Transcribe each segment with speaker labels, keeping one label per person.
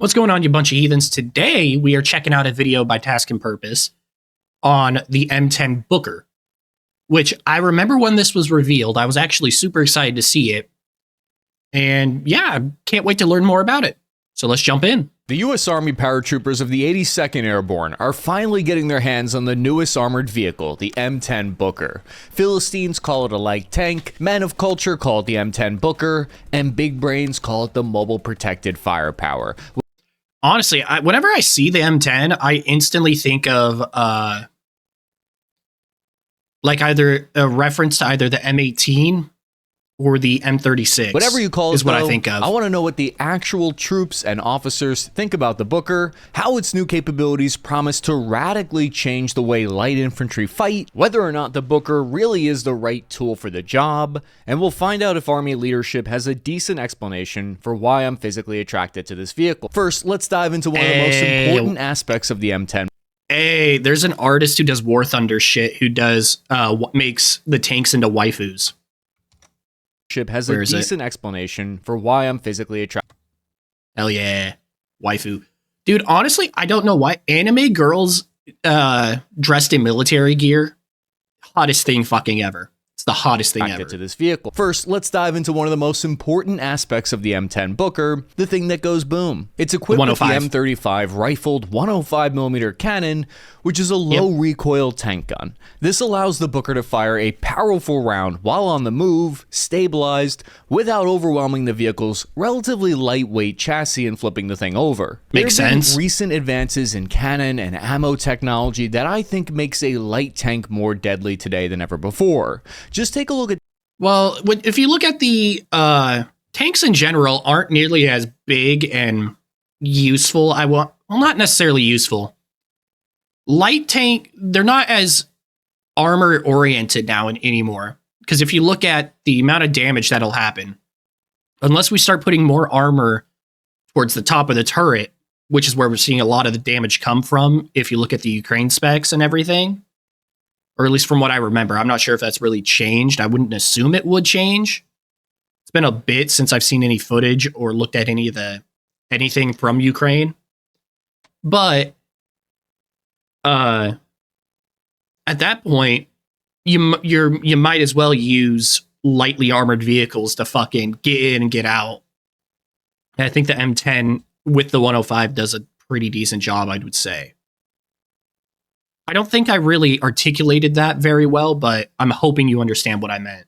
Speaker 1: What's going on, you bunch of heathens? Today, we are checking out a video by Task and Purpose on the M10 Booker, which I remember when this was revealed. I was actually super excited to see it. And yeah, can't wait to learn more about it. So let's jump in.
Speaker 2: The U.S. Army paratroopers of the 82nd Airborne are finally getting their hands on the newest armored vehicle, the M10 Booker. Philistines call it a light tank, men of culture call it the M10 Booker, and big brains call it the mobile protected firepower.
Speaker 1: Honestly, whenever I see the M10, I instantly think of like either a reference to either the M18 or the M36.
Speaker 2: Whatever you call it,
Speaker 1: is what I think of.
Speaker 2: I want to know what the actual troops and officers think about the Booker, how its new capabilities promise to radically change the way light infantry fight, whether or not the Booker really is the right tool for the job, and we'll find out if Army leadership has a decent explanation for why I'm physically attracted to this vehicle. First, let's dive into one of the most important aspects of the M10.
Speaker 1: Hey, there's an artist who does War Thunder shit who does makes the tanks into waifus.
Speaker 2: Has a decent explanation for why I'm physically attracted.
Speaker 1: Hell yeah, waifu. Dude, honestly, I don't know why anime girls dressed in military gear, hottest thing fucking ever. It's the hottest thing ever.
Speaker 2: To this vehicle. First, let's dive into one of the most important aspects of the M10 Booker, the thing that goes boom. It's equipped with the M35 rifled 105mm cannon, which is a low recoil tank gun. This allows the Booker to fire a powerful round while on the move, stabilized, without overwhelming the vehicle's relatively lightweight chassis and flipping the thing over.
Speaker 1: Makes sense.
Speaker 2: Recent advances in cannon and ammo technology that I think makes a light tank more deadly today than ever before. Just take a look at...
Speaker 1: Well, if you look at the tanks in general aren't nearly as big and useful. Well, not necessarily useful. Light tank, they're not as armor oriented now anymore. Because if you look at the amount of damage that'll happen, unless we start putting more armor towards the top of the turret, which is where we're seeing a lot of the damage come from, if you look at the Ukraine specs and everything, or at least from what I remember. I'm not sure if that's really changed. I wouldn't assume it would change. It's been a bit since I've seen any footage or looked at anything from Ukraine. But at that point, you might as well use lightly armored vehicles to fucking get in and get out. And I think the M10 with the 105 does a pretty decent job, I would say. I don't think I really articulated that very well, but I'm hoping you understand what I meant.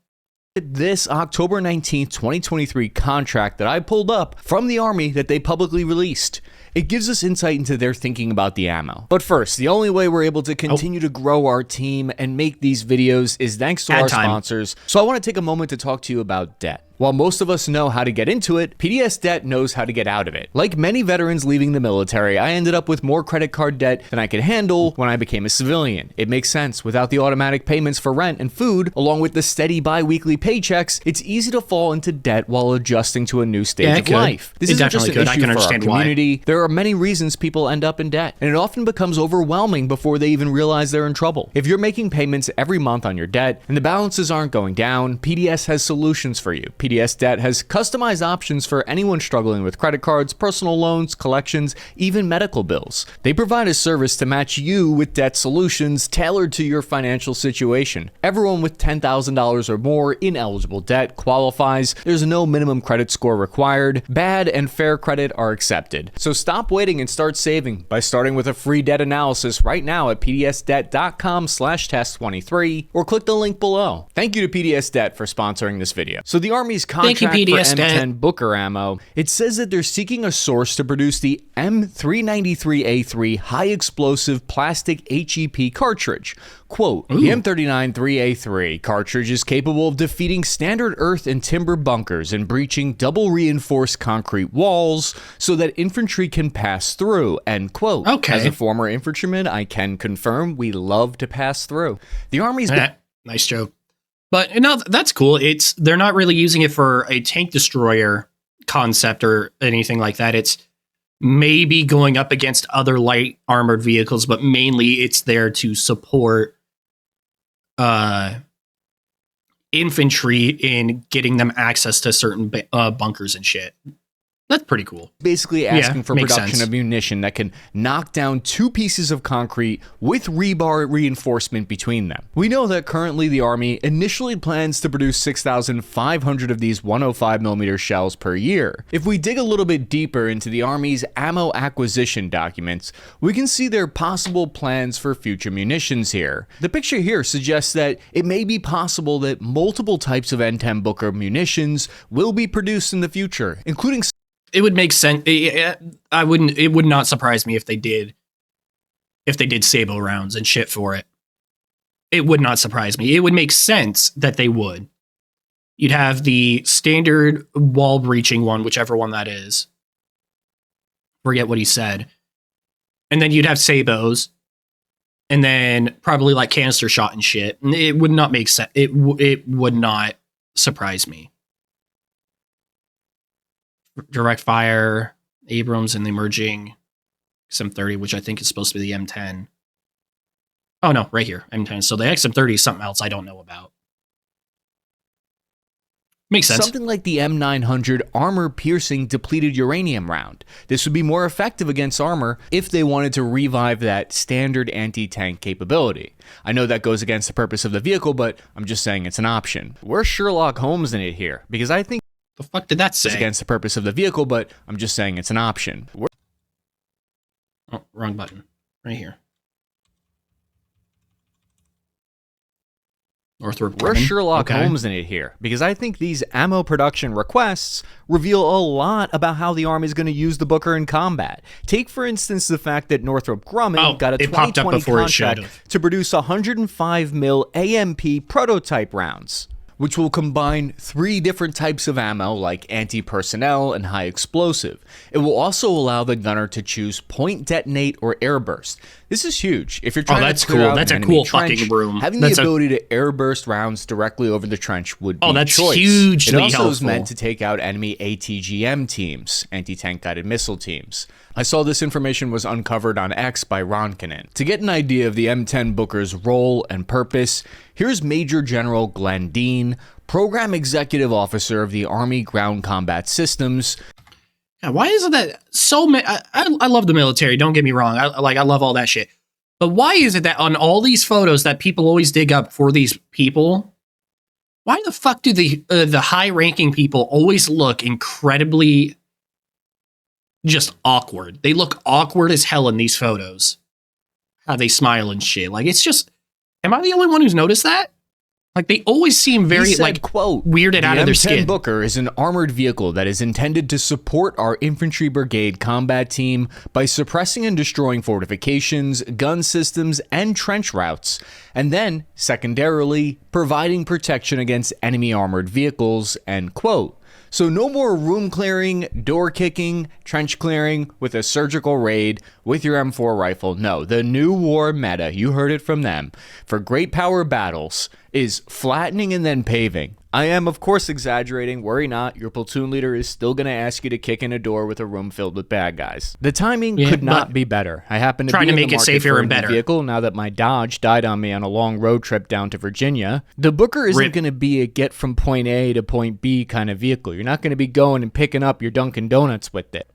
Speaker 2: This October 19th, 2023 contract that I pulled up from the Army that they publicly released. It gives us insight into their thinking about the ammo. But first, the only way we're able to continue to grow our team and make these videos is thanks to our sponsors. So I want to take a moment to talk to you about debt. While most of us know how to get into it, PDS Debt knows how to get out of it. Like many veterans leaving the military, I ended up with more credit card debt than I could handle when I became a civilian. It makes sense. Without the automatic payments for rent and food, along with the steady bi-weekly paychecks, it's easy to fall into debt while adjusting to a new stage of life. This isn't just an issue for our community. There are many reasons people end up in debt, and it often becomes overwhelming before they even realize they're in trouble. If you're making payments every month on your debt and the balances aren't going down, PDS has solutions for you. PDS Debt has customized options for anyone struggling with credit cards, personal loans, collections, even medical bills. They provide a service to match you with debt solutions tailored to your financial situation. Everyone with $10,000 or more in eligible debt qualifies. There's no minimum credit score required. Bad and fair credit are accepted. So stop waiting and start saving by starting with a free debt analysis right now at pdsdebt.com/test23 or click the link below. Thank you to PDS Debt for sponsoring this video. So the Army's contract for M10 Booker ammo, it says that they're seeking a source to produce the M393A3 high explosive plastic HEP cartridge. Quote, the M393A3 cartridge is capable of defeating standard earth and timber bunkers and breaching double reinforced concrete walls so that infantry can pass through, end quote.
Speaker 1: Okay.
Speaker 2: As a former infantryman, I can confirm we love to pass through. The Army's...
Speaker 1: Nice joke. But no, that's cool. They're not really using it for a tank destroyer concept or anything like that. It's maybe going up against other light armored vehicles, but mainly it's there to support infantry in getting them access to certain bunkers and shit. That's pretty cool.
Speaker 2: Basically asking for
Speaker 1: makes
Speaker 2: production
Speaker 1: sense.
Speaker 2: of munition that can knock down 2 pieces of concrete with rebar reinforcement between them. We know that currently the Army initially plans to produce 6,500 of these 105mm shells per year. If we dig a little bit deeper into the Army's ammo acquisition documents, we can see their possible plans for future munitions here. The picture here suggests that it may be possible that multiple types of M10 Booker munitions will be produced in the future, including
Speaker 1: It would make sense. It would not surprise me if they did Sabo rounds and shit for it. It would not surprise me. It would make sense that they would. You'd have the standard wall breaching one, whichever one that is. Forget what he said. And then you'd have Sabos. And then probably like canister shot and shit. And it would not make sense. It would not surprise me. Direct fire, Abrams, and the emerging XM30, which I think is supposed to be the M10. Oh no, right here, M10. So the XM30 is something else I don't know about. Makes sense.
Speaker 2: something like the M900 armor-piercing depleted uranium round. This would be more effective against armor if they wanted to revive that standard anti-tank capability. I know that goes against the purpose of the vehicle, but I'm just saying it's an option. We're Sherlock Holmes in it here, because I think
Speaker 1: The fuck did that say?
Speaker 2: it's against the purpose of the vehicle, but I'm just saying it's an option.
Speaker 1: Oh, wrong button. Right here. Northrop
Speaker 2: We're
Speaker 1: Grumman.
Speaker 2: Sherlock
Speaker 1: Okay.
Speaker 2: Holmes in it here, because I think these ammo production requests reveal a lot about how the Army is going to use the Booker in combat. Take, for instance, the fact that Northrop Grumman got a
Speaker 1: it popped up
Speaker 2: 2020
Speaker 1: before it should
Speaker 2: contract
Speaker 1: have.
Speaker 2: to produce 105mm AMP prototype rounds, which will combine 3 different types of ammo like anti-personnel and high explosive. It will also allow the gunner to choose point detonate or airburst. This is huge. If you're trying
Speaker 1: that's
Speaker 2: to clear
Speaker 1: cool.
Speaker 2: out
Speaker 1: That's
Speaker 2: an
Speaker 1: a
Speaker 2: enemy
Speaker 1: cool
Speaker 2: trench,
Speaker 1: fucking room.
Speaker 2: having
Speaker 1: That's
Speaker 2: the
Speaker 1: a-
Speaker 2: ability to airburst rounds directly over the trench would be
Speaker 1: that's
Speaker 2: choice.
Speaker 1: hugely
Speaker 2: It also is
Speaker 1: helpful.
Speaker 2: meant to take out enemy ATGM teams, anti-tank guided missile teams. I saw this information was uncovered on X by Ronkanen. To get an idea of the M10 Booker's role and purpose, here's Major General Glenn Dean, Program Executive Officer of the Army Ground Combat Systems.
Speaker 1: Yeah, why isn't that so many? I love the military. Don't get me wrong. I love all that shit. But why is it that on all these photos that people always dig up for these people, why the fuck do the high-ranking people always look incredibly just awkward? They look awkward as hell in these photos. How they smile and shit. Like, it's just, am I the only one who's noticed that? Like, they always seem very,
Speaker 2: He said,
Speaker 1: like,
Speaker 2: quote,
Speaker 1: weirded out of their
Speaker 2: The
Speaker 1: skin.
Speaker 2: M10 Booker is an armored vehicle that is intended to support our infantry brigade combat team by suppressing and destroying fortifications, gun systems, and trench routes, and then, secondarily, providing protection against enemy armored vehicles, end quote. So no more room clearing, door kicking, trench clearing with a surgical raid with your M4 rifle. No, the new war meta, you heard it from them, for great power battles is flattening and then paving. I am, of course, exaggerating. Worry not. Your platoon leader is still going to ask you to kick in a door with a room filled with bad guys. The timing could not be better. I happen to
Speaker 1: trying
Speaker 2: be
Speaker 1: to
Speaker 2: in
Speaker 1: make
Speaker 2: the
Speaker 1: it
Speaker 2: market
Speaker 1: safer
Speaker 2: for a
Speaker 1: and
Speaker 2: new
Speaker 1: better.
Speaker 2: vehicle now that my Dodge died on me on a long road trip down to Virginia. The Booker isn't
Speaker 1: Rip.
Speaker 2: going to be a get from point A to point B kind of vehicle. You're not going to be going and picking up your Dunkin' Donuts with it.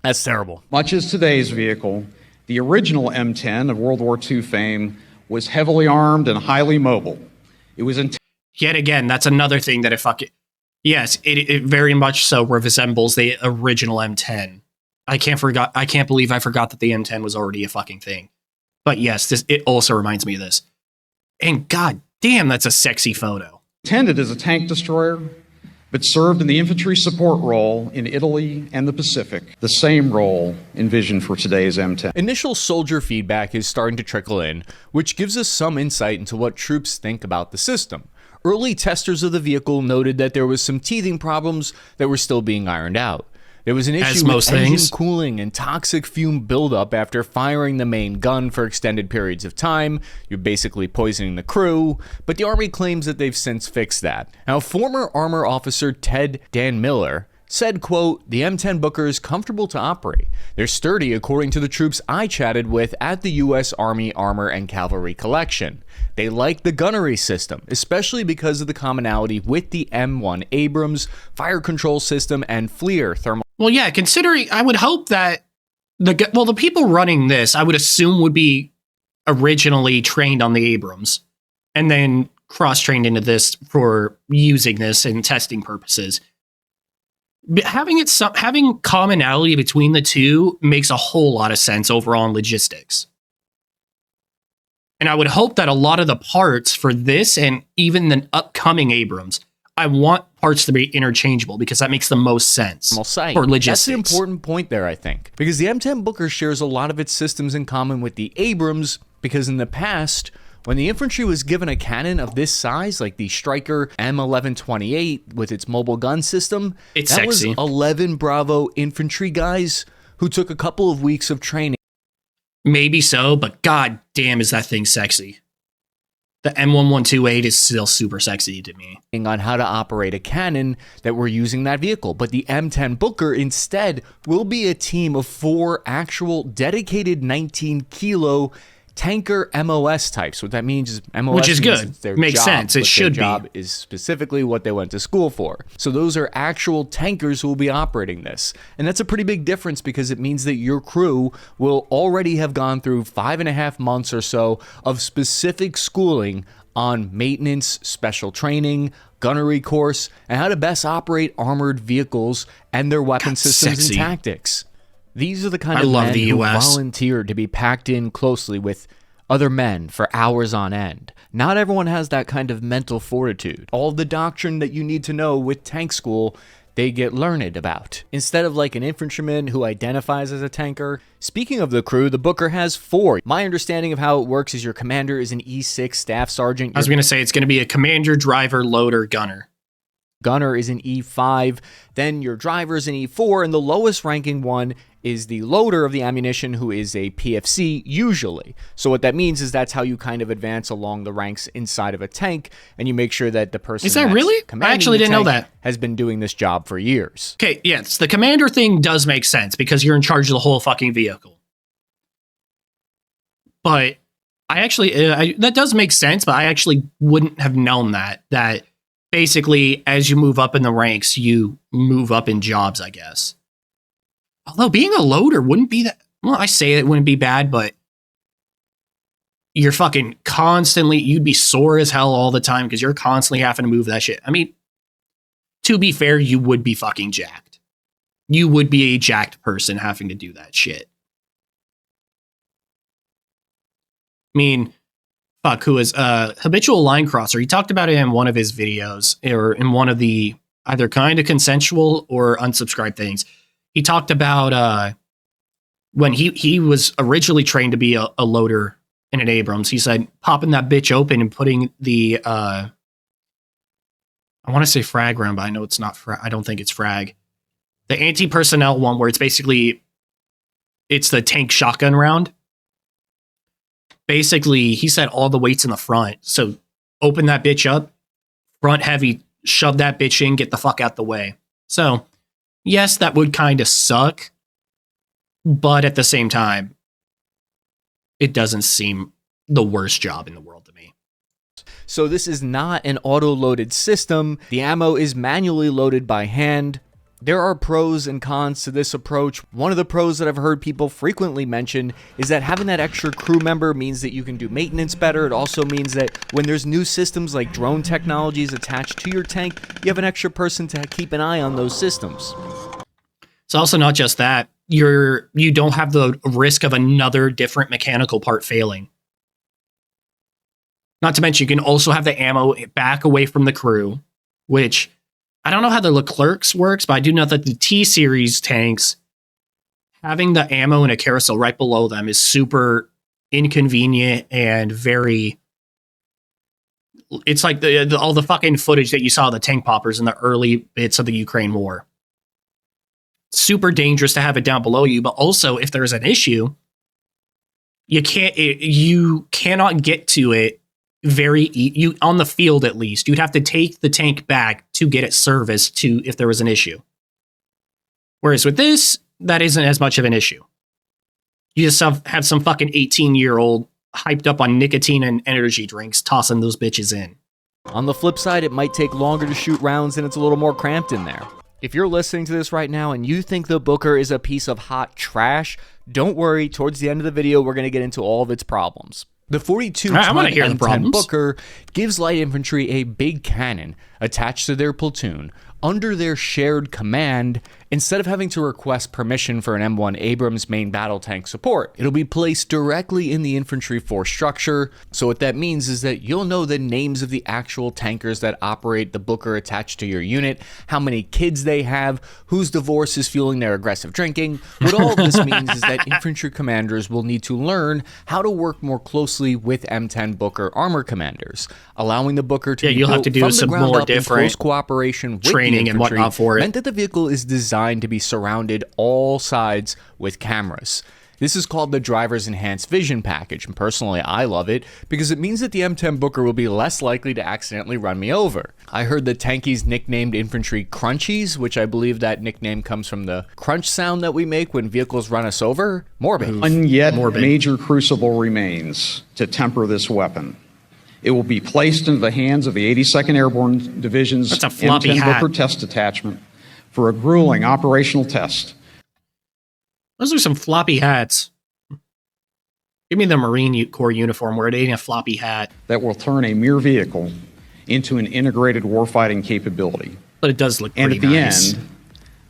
Speaker 2: That's terrible.
Speaker 3: Much as today's vehicle, the original M10 of World War II fame was heavily armed and highly mobile. It was
Speaker 1: Yet again, that's another thing that yes, it very much so resembles the original M10. I can't believe I forgot that the M10 was already a fucking thing. But yes, it also reminds me of this. And god damn, that's a sexy photo.
Speaker 3: intended as a tank destroyer, but served in the infantry support role in Italy and the Pacific, the same role envisioned for today's M10.
Speaker 2: Initial soldier feedback is starting to trickle in, which gives us some insight into what troops think about the system. Early testers of the vehicle noted that there was some teething problems that were still being ironed out. There was an issue with engine cooling and toxic fume buildup after firing the main gun for extended periods of time. You're basically poisoning the crew, but the Army claims that they've since fixed that. Now, former Armor Officer Ted Dan Miller said, quote, "The M10 Booker is comfortable to operate. They're sturdy according to the troops I chatted with at the U.S. Army Armor and Cavalry Collection. They like the gunnery system, especially because of the commonality with the M1 Abrams, fire control system, and FLIR thermal."
Speaker 1: Well, yeah, considering, I would hope that the people running this, I would assume, would be originally trained on the Abrams and then cross-trained into this for using this in testing purposes. But having commonality between the two makes a whole lot of sense overall in logistics. And I would hope that a lot of the parts for this and even the upcoming Abrams, I want parts to be interchangeable because that makes the most sense for logistics.
Speaker 2: That's the important point there, I think. Because the M10 Booker shares a lot of its systems in common with the Abrams, because in the past, when the infantry was given a cannon of this size, like the Stryker M1128 with its mobile gun system,
Speaker 1: it's
Speaker 2: that
Speaker 1: sexy.
Speaker 2: was 11 Bravo infantry guys who took a couple of weeks of training.
Speaker 1: Maybe so, but god damn is that thing sexy. The M1128 is still super sexy to me.
Speaker 2: On how to operate a cannon that we're using that vehicle. But the M10 Booker instead will be a team of 4 actual dedicated 19-kilo tanker MOS types. What that means is MOS,
Speaker 1: which is good. Makes sense. It should be.
Speaker 2: Their job is specifically what they went to school for. So those are actual tankers who will be operating this. And that's a pretty big difference because it means that your crew will already have gone through 5.5 months or so of specific schooling on maintenance, special training, gunnery course, and how to best operate armored vehicles and their weapon systems and tactics. These are the kind of men who volunteered to be packed in closely with other men for hours on end. Not everyone has that kind of mental fortitude. All the doctrine that you need to know with tank school, they get learned about. Instead of like an infantryman who identifies as a tanker. Speaking of the crew, the Booker has 4. My understanding of how it works is your commander is an E6 staff sergeant.
Speaker 1: I was going to say it's going to be a commander, driver, loader, gunner.
Speaker 2: Gunner is an E5, then your driver is an E4, and the lowest ranking one is the loader of the ammunition, who is a PFC usually. So what that means is that's how you kind of advance along the ranks inside of a tank, and you make sure that the person
Speaker 1: is that really? I actually didn't know that.
Speaker 2: Has been doing this job for years.
Speaker 1: Okay, yes, the commander thing does make sense because you're in charge of the whole fucking vehicle. But I actually, that does make sense, but I actually wouldn't have known that basically, as you move up in the ranks, you move up in jobs, I guess. Although being a loader wouldn't be that... Well, I say it wouldn't be bad, but you're fucking constantly... You'd be sore as hell all the time because you're constantly having to move that shit. I mean, to be fair, you would be fucking jacked. You would be a jacked person having to do that shit. I mean... Fuck, who is habitual line crosser. He talked about it in one of his videos, or in one of the either kind of consensual or unsubscribed things. He talked about when he was originally trained to be a loader in an Abrams. He said popping that bitch open and putting the I want to say frag round, but I know it's not. I don't think it's frag. The anti-personnel one, where it's basically it's the tank shotgun round. Basically, he said all the weight's in the front. So open that bitch up, front heavy, shove that bitch in, get the fuck out the way. So, yes, that would kind of suck. But at the same time, it doesn't seem the worst job in the world to me.
Speaker 2: So this is not an auto-loaded system. The ammo is manually loaded by hand. There are pros and cons to this approach. One of the pros that I've heard people frequently mention is that having that extra crew member means that you can do maintenance better. It also means that when there's new systems like drone technologies attached to your tank, you have an extra person to keep an eye on those systems.
Speaker 1: It's also not just that. You don't have the risk of another different mechanical part failing. Not to mention, you can also have the ammo back away from the crew, which... I don't know how the Leclerc's works, but I do know that the T-Series tanks, having the ammo in a carousel right below them is super inconvenient and very... It's like all the fucking footage that you saw of the tank poppers in the early bits of the Ukraine war. Super dangerous to have it down below you, but also if there's an issue, you cannot get to it on the field at least. You'd have to take the tank back to get it serviced if there was an issue. Whereas with this, that isn't as much of an issue. You just have some fucking 18-year-old hyped up on nicotine and energy drinks tossing those bitches in.
Speaker 2: On the flip side, it might take longer to shoot rounds and it's a little more cramped in there. If you're listening to this right now and you think the Booker is a piece of hot trash, don't worry. Towards the end of the video, we're going to get into all of its problems. The 42-ton M10 Booker gives light infantry a big cannon attached to their platoon under their shared command. Instead of having to request permission for an M1 Abrams main battle tank support, it'll be placed directly in the infantry force structure. So what that means is that you'll know the names of the actual tankers that operate the Booker attached to your unit, how many kids they have, whose divorce is fueling their aggressive drinking. What all of this means is that infantry commanders will need to learn how to work more closely with M10 Booker armor commanders, allowing the Booker to be
Speaker 1: you'll
Speaker 2: built
Speaker 1: have to do
Speaker 2: from
Speaker 1: some
Speaker 2: the ground
Speaker 1: more
Speaker 2: up in
Speaker 1: different
Speaker 2: close cooperation with
Speaker 1: training
Speaker 2: the
Speaker 1: and
Speaker 2: infantry,
Speaker 1: whatnot for it.
Speaker 2: meant that the vehicle is designed to be surrounded all sides with cameras. This is called the Driver's Enhanced Vision package, and personally I love it because it means that the M10 Booker will be less likely to accidentally run me over. I heard the tankies nicknamed infantry crunchies, which I believe that nickname comes from the crunch sound that we make when vehicles run us over. Morbid.
Speaker 3: One yet major crucible remains to temper this weapon. It will be placed into the hands of the 82nd Airborne Division's M10 Booker test detachment for a grueling operational test.
Speaker 1: Those are some floppy hats. Give me the Marine Corps uniform where it ain't a floppy hat.
Speaker 3: That will turn a mere vehicle into an integrated warfighting capability.
Speaker 1: But it does look pretty
Speaker 3: nice. And at
Speaker 1: nice.
Speaker 3: the end,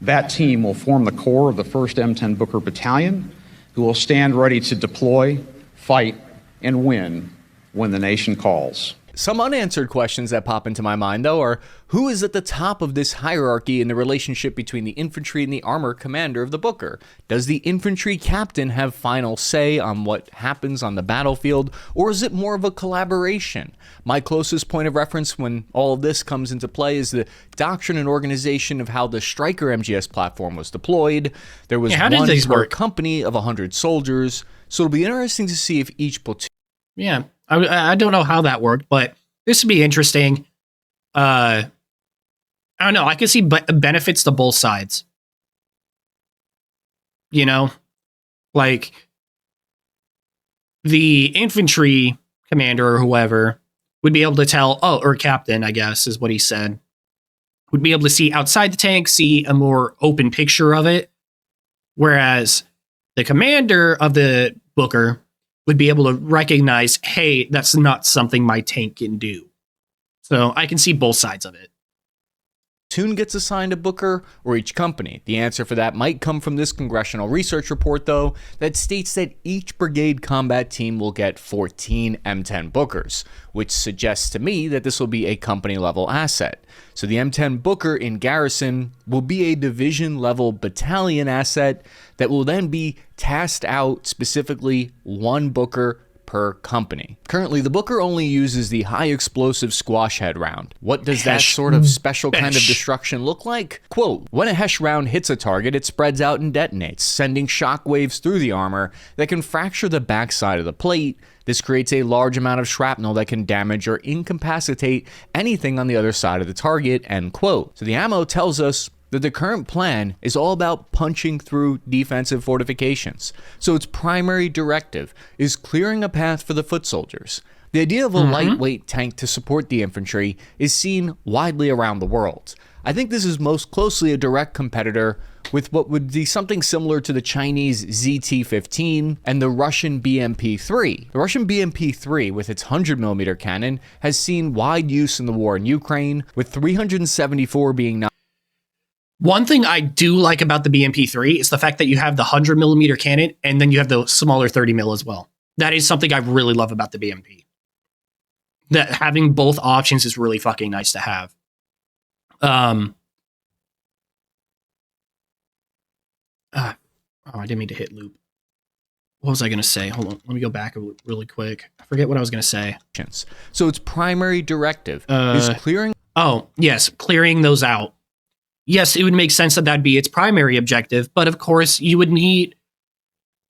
Speaker 3: that team will form the core of the 1st M10 Booker Battalion, who will stand ready to deploy, fight, and win when the nation calls.
Speaker 2: Some unanswered questions that pop into my mind, though, are who is at the top of this hierarchy in the relationship between the infantry and the armor commander of the Booker? Does the infantry captain have final say on what happens on the battlefield, or is it more of a collaboration? My closest point of reference when all of this comes into play is the doctrine and organization of how the Stryker MGS platform was deployed. There was one per company of 100 soldiers, so it'll be interesting to see if each platoon...
Speaker 1: Yeah. I don't know how that worked, but this would be interesting. I don't know. I can see benefits to both sides. You know, like the infantry commander or whoever would be able to tell, or captain, I guess is what he said, would be able to see outside the tank, see a more open picture of it. Whereas the commander of the Booker would be able to recognize, hey, that's not something my tank can do. So I can see both sides of it.
Speaker 2: Platoon gets assigned a Booker or each company? The answer for that might come from this congressional research report, though, that states that each brigade combat team will get 14 M10 Bookers, which suggests to me that this will be a company-level asset. So the M10 Booker in garrison will be a division-level battalion asset that will then be tasked out specifically one Booker per company. Currently, the Booker only uses the high explosive squash head round. What does that sort of special kind of destruction look like? Quote, when a Hesh round hits a target, it spreads out and detonates, sending shockwaves through the armor that can fracture the backside of the plate. This creates a large amount of shrapnel that can damage or incapacitate anything on the other side of the target, end quote. So the ammo tells us that the current plan is all about punching through defensive fortifications. So its primary directive is clearing a path for the foot soldiers. The idea of a lightweight tank to support the infantry is seen widely around the world. I think this is most closely a direct competitor with what would be something similar to the Chinese ZT-15 and the Russian BMP-3. The Russian BMP-3, with its 100mm cannon, has seen wide use in the war in Ukraine, with 374 being now.
Speaker 1: One thing I do like about the BMP-3 is the fact that you have the 100mm cannon and then you have the smaller 30mm as well. That is something I really love about the BMP. That having both options is really fucking nice to have. I didn't mean to hit loop. What was I going to say? Hold on. Let me go back really quick. I forget what I was going to say.
Speaker 2: So its primary directive is clearing.
Speaker 1: Oh, yes. Clearing those out. Yes, it would make sense that that'd be its primary objective, but of course you would need...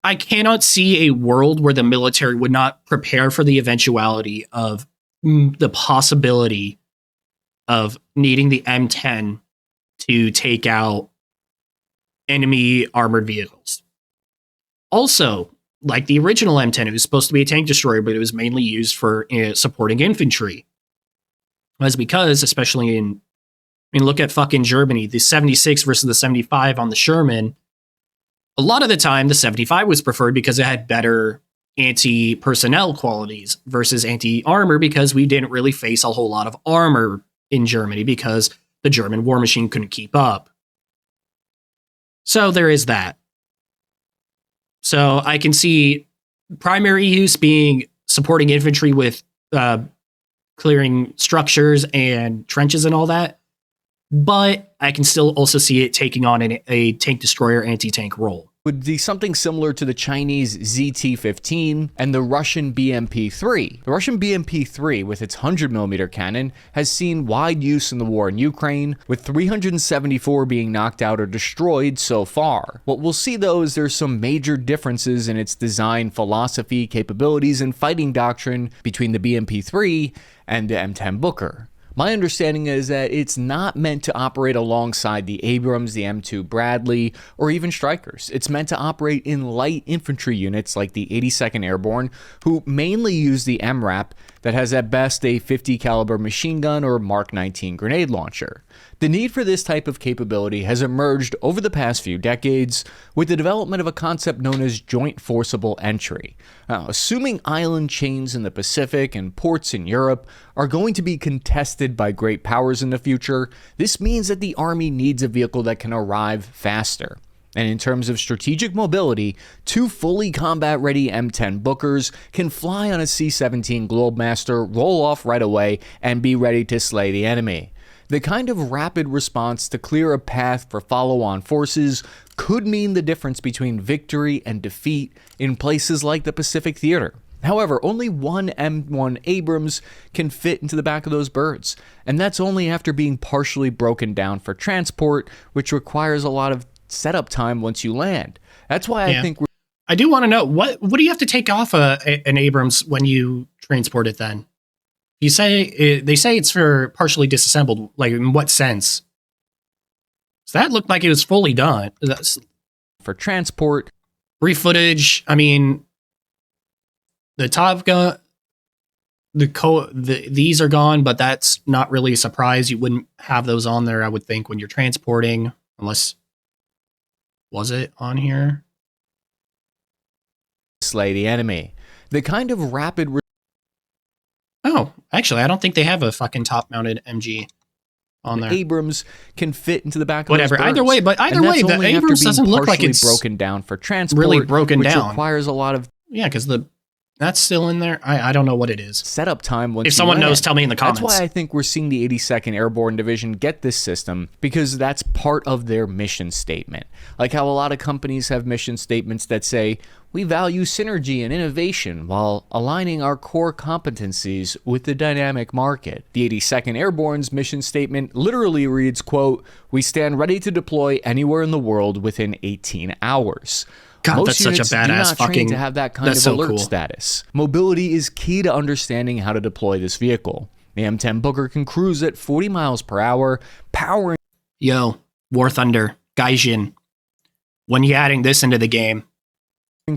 Speaker 1: I cannot see a world where the military would not prepare for the eventuality of the possibility of needing the M10 to take out enemy armored vehicles. Also, like the original M10, it was supposed to be a tank destroyer, but it was mainly used for supporting infantry. That's because, especially look at fucking Germany, the 76 versus the 75 on the Sherman. A lot of the time, the 75 was preferred because it had better anti-personnel qualities versus anti-armor, because we didn't really face a whole lot of armor in Germany because the German war machine couldn't keep up. So there is that. So I can see primary use being supporting infantry with clearing structures and trenches and all that. But I can still also see it taking on a tank destroyer anti-tank role.
Speaker 2: Would be something similar to the Chinese ZT-15 and the Russian BMP-3. The Russian BMP-3, with its 100mm cannon, has seen wide use in the war in Ukraine, with 374 being knocked out or destroyed so far. What we'll see, though, is there's some major differences in its design philosophy, capabilities, and fighting doctrine between the BMP-3 and the M10 Booker. My understanding is that it's not meant to operate alongside the Abrams, the M2 Bradley, or even Strykers. It's meant to operate in light infantry units like the 82nd Airborne, who mainly use the MRAP that has at best a 50 caliber machine gun or Mark 19 grenade launcher. The need for this type of capability has emerged over the past few decades with the development of a concept known as joint forcible entry. Now, assuming island chains in the Pacific and ports in Europe are going to be contested by great powers in the future, this means that the Army needs a vehicle that can arrive faster. And in terms of strategic mobility, 2 fully combat-ready M10 Bookers can fly on a C-17 Globemaster, roll off right away, and be ready to slay the enemy. The kind of rapid response to clear a path for follow-on forces could mean the difference between victory and defeat in places like the Pacific Theater. However, only one M1 Abrams can fit into the back of those birds, and that's only after being partially broken down for transport, which requires a lot of setup time once you land. That's why I think
Speaker 1: I do want to know, what do you have to take off an Abrams when you transport it then? You say they say it's for partially disassembled. Like, in what sense? So that looked like it was fully done. That's
Speaker 2: for transport.
Speaker 1: Brief footage. I mean, the Top Gun, these are gone, but that's not really a surprise. You wouldn't have those on there, I would think, when you're transporting, unless, was it on here?
Speaker 2: Slay the enemy. The kind of rapid.
Speaker 1: Oh, actually, I don't think they have a fucking top-mounted MG on there.
Speaker 2: Abrams can fit into the back of
Speaker 1: whatever.
Speaker 2: Those birds.
Speaker 1: Either way, the Abrams doesn't look like it's
Speaker 2: broken down for transport.
Speaker 1: Really broken
Speaker 2: which
Speaker 1: down.
Speaker 2: Requires a lot of
Speaker 1: because that's still in there. I don't know what it is.
Speaker 2: Setup time. Once
Speaker 1: if someone knows, tell me in the comments.
Speaker 2: That's why I think we're seeing the 82nd Airborne Division get this system, because that's part of their mission statement. Like how a lot of companies have mission statements that say, we value synergy and innovation while aligning our core competencies with the dynamic market. The 82nd Airborne's mission statement literally reads, quote, we stand ready to deploy anywhere in the world within 18 hours.
Speaker 1: God,
Speaker 2: Most
Speaker 1: that's such a badass fucking
Speaker 2: to have that kind of
Speaker 1: so
Speaker 2: alert
Speaker 1: cool.
Speaker 2: status. Mobility is key to understanding how to deploy this vehicle. The M10 Booker can cruise at 40 miles per hour, powering.
Speaker 1: Yo, War Thunder, Gaijin. When you adding this into the game,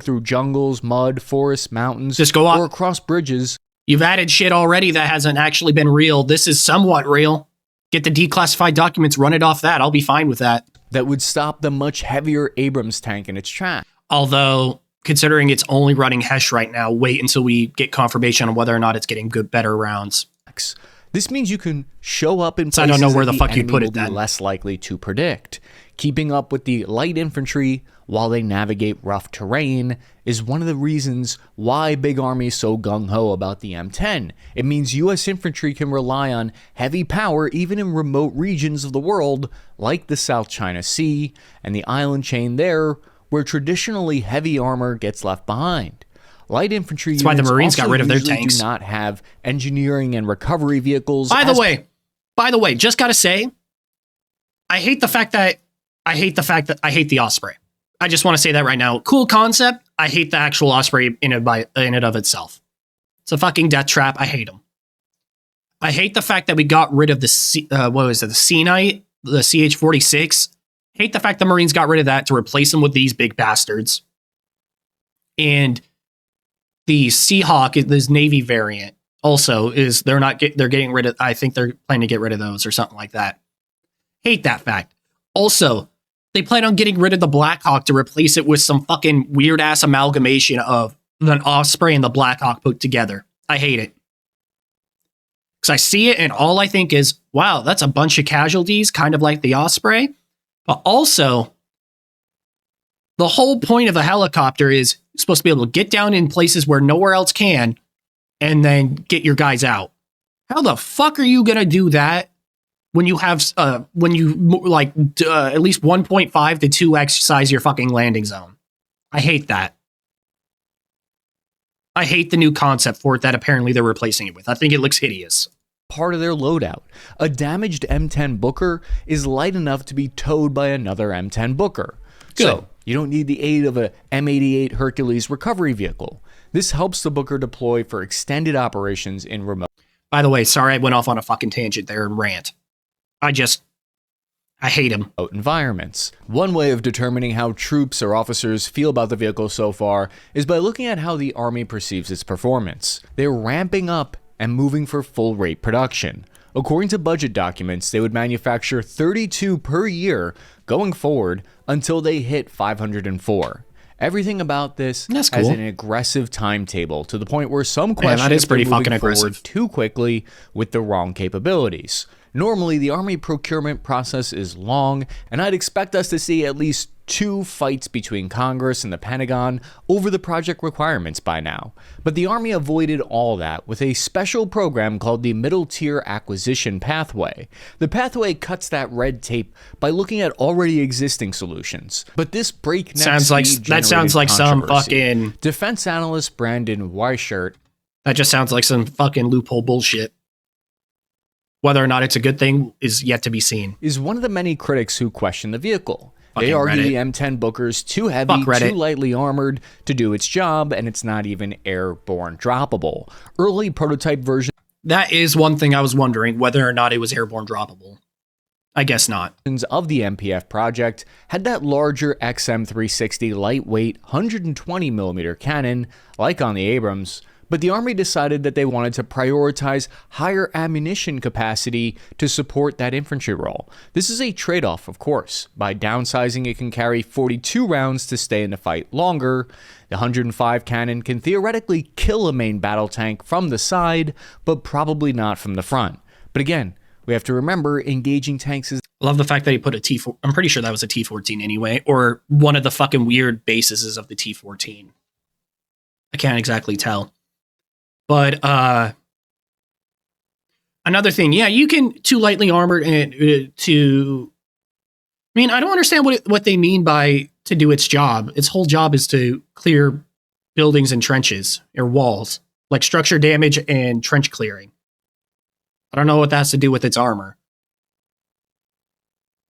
Speaker 2: through jungles, mud, forests, mountains,
Speaker 1: just go on
Speaker 2: or across bridges.
Speaker 1: You've added shit already that hasn't actually been real. This is somewhat real. Get the declassified documents, run it off that. I'll be fine with that.
Speaker 2: That would stop the much heavier Abrams tank in its track.
Speaker 1: Although, considering it's only running Hesh right now, wait until we get confirmation on whether or not it's getting better rounds.
Speaker 2: This means you can show up in places
Speaker 1: I don't know where
Speaker 2: that
Speaker 1: the fuck you put it
Speaker 2: then.
Speaker 1: then.
Speaker 2: Less likely to predict. Keeping up with the light infantry while they navigate rough terrain is one of the reasons why Big Army is so gung-ho about the M10. It means U.S. infantry can rely on heavy power even in remote regions of the world like the South China Sea and the island chain there, where traditionally heavy armor gets left behind. Light infantry
Speaker 1: That's why the Marines got rid of their tanks.
Speaker 2: Do not have engineering and recovery vehicles.
Speaker 1: By the way, just gotta say, I hate the fact that I hate the Osprey. I just want to say that right now. Cool concept. I hate the actual Osprey in and of itself. It's a fucking death trap. I hate them. I hate the fact that we got rid of the C Knight, the CH-46. Hate the fact the Marines got rid of that to replace them with these big bastards. And the Seahawk, this Navy variant, also is they're getting rid of. I think they're planning to get rid of those or something like that. Hate that fact. Also, they plan on getting rid of the Blackhawk to replace it with some fucking weird ass amalgamation of an Osprey and the Blackhawk put together. I hate it. Because I see it and all I think is, wow, that's a bunch of casualties, kind of like the Osprey. But also, the whole point of a helicopter is you're supposed to be able to get down in places where nowhere else can and then get your guys out. How the fuck are you going to do that when you have, at least 1.5 to 2x size your fucking landing zone? I hate that. I hate the new concept for it that apparently they're replacing it with. I think it looks hideous.
Speaker 2: Part of their loadout. A damaged M10 Booker is light enough to be towed by another M10 Booker.
Speaker 1: Good.
Speaker 2: So you don't need the aid of a M88 Hercules recovery vehicle. This helps the Booker deploy for extended operations in remote.
Speaker 1: By the way, sorry I went off on a fucking tangent there and rant. I hate him.
Speaker 2: Environments. One way of determining how troops or officers feel about the vehicle so far is by looking at how the Army perceives its performance. They're ramping up and moving for full rate production. According to budget documents, they would manufacture 32 per year going forward until they hit 504. Everything about this has an aggressive timetable to the point where some question
Speaker 1: that is pretty fucking
Speaker 2: aggressive too quickly with the wrong capabilities. Normally, the Army procurement process is long, and I'd expect us to see at least 2 fights between Congress and the Pentagon over the project requirements by now. But the Army avoided all that with a special program called the Middle Tier Acquisition Pathway. The pathway cuts that red tape by looking at already existing solutions. But this breakneck
Speaker 1: sounds like some fucking
Speaker 2: defense analyst Brandon Weichert.
Speaker 1: That just sounds like some fucking loophole bullshit. Whether or not it's a good thing is yet to be seen.
Speaker 2: Is one of the many critics who question the vehicle. They argue the M10 Booker's too heavy, too lightly armored to do its job, and it's not even airborne droppable. Early prototype versions.
Speaker 1: That is one thing I was wondering, whether or not it was airborne droppable. I guess not.
Speaker 2: Of the MPF project had that larger XM360 lightweight 120mm cannon, like on the Abrams, but the Army decided that they wanted to prioritize higher ammunition capacity to support that infantry role. This is a trade-off, of course. By downsizing, it can carry 42 rounds to stay in the fight longer. The 105 cannon can theoretically kill a main battle tank from the side, but probably not from the front. But again, we have to remember engaging tanks is...
Speaker 1: I love the fact that he put a T4... I'm pretty sure that was a T-14 anyway, or one of the fucking weird bases of the T-14. I can't exactly tell. But another thing, yeah, you can too lightly armored and to. I mean, I don't understand what they mean by to do its job. Its whole job is to clear buildings and trenches or walls, like structure damage and trench clearing. I don't know what that has to do with its armor.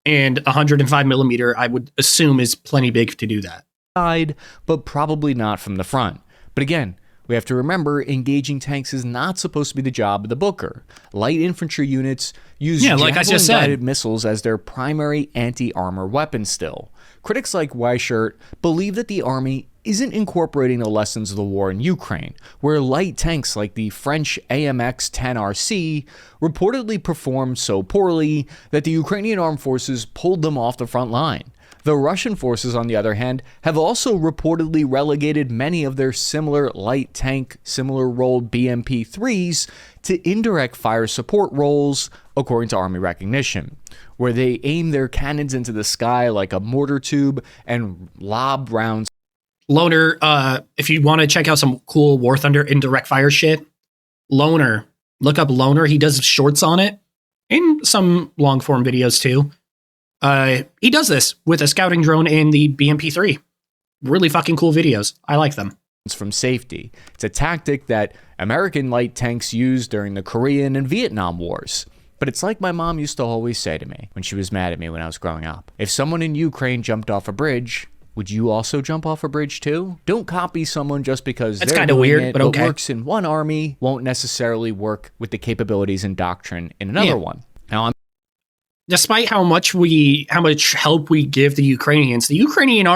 Speaker 1: And 105mm, I would assume, is plenty big to do that.
Speaker 2: Side, but probably not from the front. But again, we have to remember engaging tanks is not supposed to be the job of the Booker. Light infantry units use javelin-guided missiles as their primary anti-armor weapon still. Critics like Weichert believe that the Army isn't incorporating the lessons of the war in Ukraine, where light tanks like the French AMX-10RC reportedly performed so poorly that the Ukrainian armed forces pulled them off the front line. The Russian forces, on the other hand, have also reportedly relegated many of their similar light tank, similar rolled BMP-3s to indirect fire support roles, according to Army recognition, where they aim their cannons into the sky like a mortar tube and lob rounds.
Speaker 1: Loner, if you want to check out some cool War Thunder indirect fire shit, Loner, look up Loner. He does shorts on it, and some long form videos too. He does this with a scouting drone and the BMP-3. Really fucking cool videos. I like them.
Speaker 2: From safety. It's a tactic that American light tanks used during the Korean and Vietnam Wars. But it's like my mom used to always say to me when she was mad at me when I was growing up. If someone in Ukraine jumped off a bridge, would you also jump off a bridge too? Don't copy someone just because
Speaker 1: that's kind of weird,
Speaker 2: it.
Speaker 1: but okay.
Speaker 2: What works in one army won't necessarily work with the capabilities and doctrine in another one. Now,
Speaker 1: despite how much help we give the Ukrainian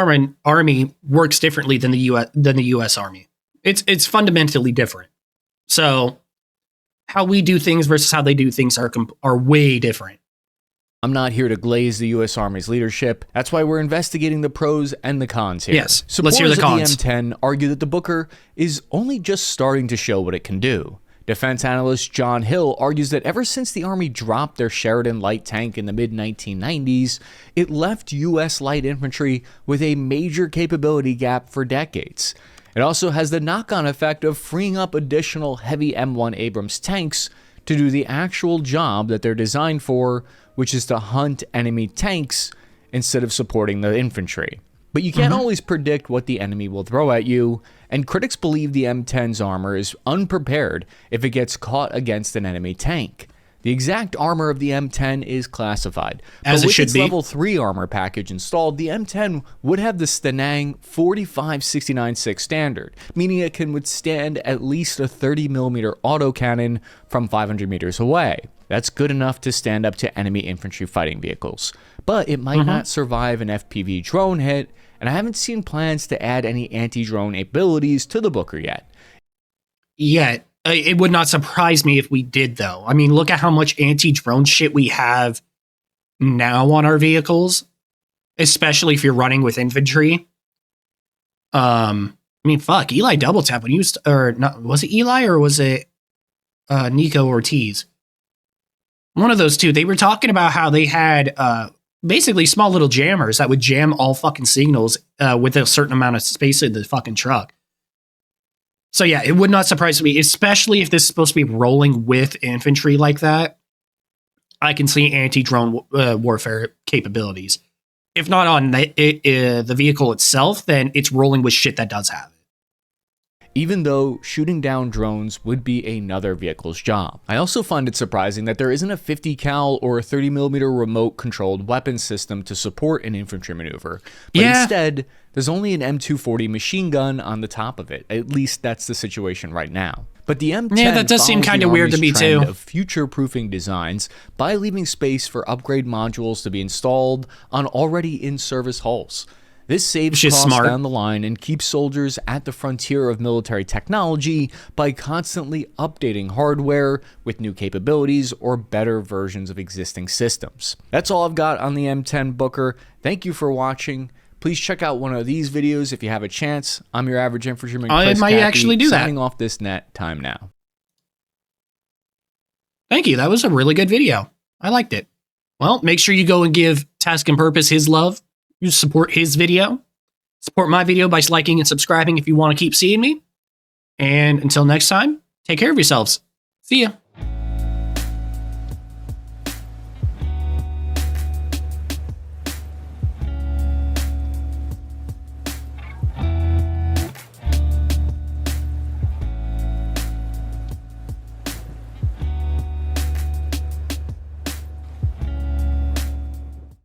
Speaker 1: army works differently than the US Army. It's fundamentally different. So how we do things versus how they do things are way different.
Speaker 2: I'm not here to glaze the U.S. Army's leadership. That's why we're investigating the pros and the cons here.
Speaker 1: Yes, let's hear the cons.
Speaker 2: Supporters of the M10 argue that the Booker is only just starting to show what it can do. Defense analyst John Hill argues that ever since the Army dropped their Sheridan light tank in the mid-1990s, it left U.S. light infantry with a major capability gap for decades. It also has the knock-on effect of freeing up additional heavy M1 Abrams tanks to do the actual job that they're designed for, which is to hunt enemy tanks instead of supporting the infantry. But you can't always predict what the enemy will throw at you, and critics believe the M10's armor is unprepared if it gets caught against an enemy tank. The exact armor of the M10 is classified,
Speaker 1: as
Speaker 2: but
Speaker 1: it should
Speaker 2: with its
Speaker 1: be.
Speaker 2: level 3 armor package installed, the M10 would have the Stenang 45-69-6 standard, meaning it can withstand at least a 30mm autocannon from 500 meters away. That's good enough to stand up to enemy infantry fighting vehicles. But it might not survive an FPV drone hit, and I haven't seen plans to add any anti-drone abilities to the Booker yet.
Speaker 1: It would not surprise me if we did, though. I mean, look at how much anti-drone shit we have now on our vehicles, especially if you're running with infantry. I mean, fuck, Eli Double Tap when he used, or not, was it Eli or was it Nico Ortiz? One of those two. They were talking about how they had basically small little jammers that would jam all fucking signals with a certain amount of space in the fucking truck. So yeah, it would not surprise me, especially if this is supposed to be rolling with infantry like that. I can see anti-drone warfare capabilities. If not on the vehicle itself, then it's rolling with shit that does have it.
Speaker 2: Even though shooting down drones would be another vehicle's job. I also find it surprising that there isn't a 50 cal or a 30mm remote controlled weapon system to support an infantry maneuver. But instead, there's only an M240 machine gun on the top of it. At least that's the situation right now. But the M10
Speaker 1: that does seem kind of weird to me too.
Speaker 2: Of future-proofing designs by leaving space for upgrade modules to be installed on already in-service hulls. This saves costs down the line and keeps soldiers at the frontier of military technology by constantly updating hardware with new capabilities or better versions of existing systems. That's all I've got on the M10 Booker. Thank you for watching. Please check out one of these videos if you have a chance. I'm your average infantryman, Chris
Speaker 1: I might actually do that.
Speaker 2: Signing off this net time now.
Speaker 1: Thank you. That was a really good video. I liked it. Well, make sure you go and give Task and Purpose his love. You support his video. Support my video by liking and subscribing if you want to keep seeing me. And until next time, take care of yourselves. See ya.